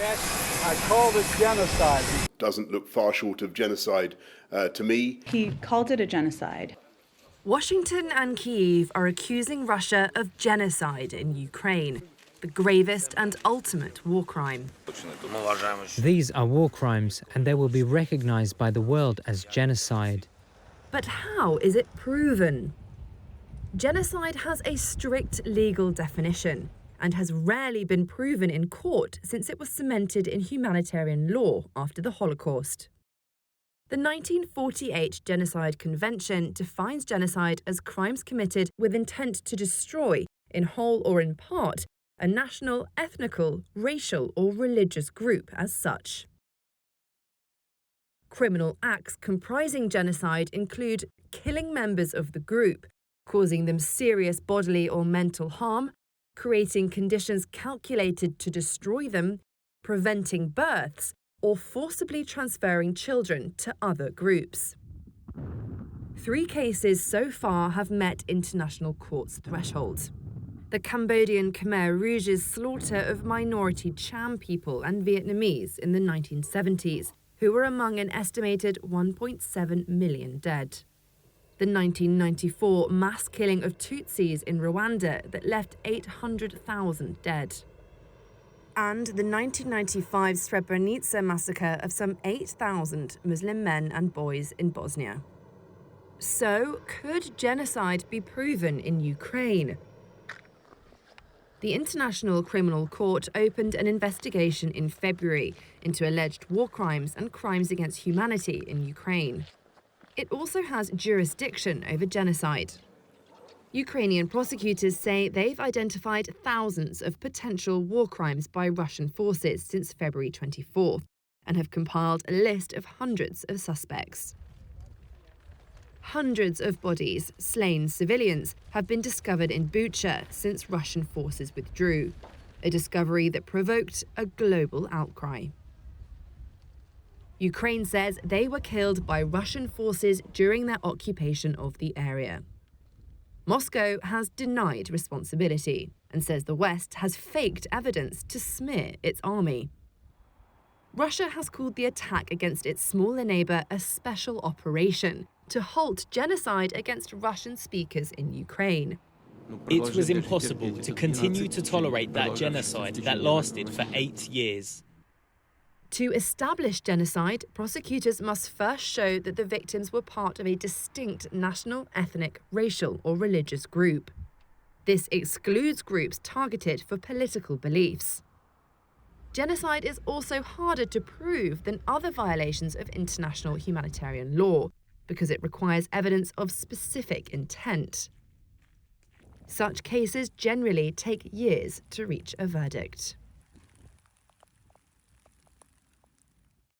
Yes, I call this genocide. Doesn't look far short of genocide to me. He called it a genocide. Washington and Kyiv are accusing Russia of genocide in Ukraine, the gravest and ultimate war crime. These are war crimes, and they will be recognized by the world as genocide. But how is it proven? Genocide has a strict legal definition and has rarely been proven in court since it was cemented in humanitarian law after the Holocaust. The 1948 Genocide Convention defines genocide as crimes committed with intent to destroy, in whole or in part, a national, ethnical, racial or religious group as such. Criminal acts comprising genocide include killing members of the group, causing them serious bodily or mental harm, creating conditions calculated to destroy them, preventing births, or forcibly transferring children to other groups. 3 cases so far have met international court's threshold. The Cambodian Khmer Rouge's slaughter of minority Cham people and Vietnamese in the 1970s, who were among an estimated 1.7 million dead. The 1994 mass killing of Tutsis in Rwanda that left 800,000 dead. And the 1995 Srebrenica massacre of some 8,000 Muslim men and boys in Bosnia. So, could genocide be proven in Ukraine? The International Criminal Court opened an investigation in February into alleged war crimes and crimes against humanity in Ukraine. It also has jurisdiction over genocide. Ukrainian prosecutors say they've identified thousands of potential war crimes by Russian forces since February 24th and have compiled a list of hundreds of suspects. Hundreds of bodies, slain civilians, have been discovered in Bucha since Russian forces withdrew, a discovery that provoked a global outcry. Ukraine says they were killed by Russian forces during their occupation of the area. Moscow has denied responsibility and says the West has faked evidence to smear its army. Russia has called the attack against its smaller neighbour a special operation to halt genocide against Russian speakers in Ukraine. It was impossible to continue to tolerate that genocide that lasted for 8 years. To establish genocide, prosecutors must first show that the victims were part of a distinct national, ethnic, racial or religious group. This excludes groups targeted for political beliefs. Genocide is also harder to prove than other violations of international humanitarian law because it requires evidence of specific intent. Such cases generally take years to reach a verdict.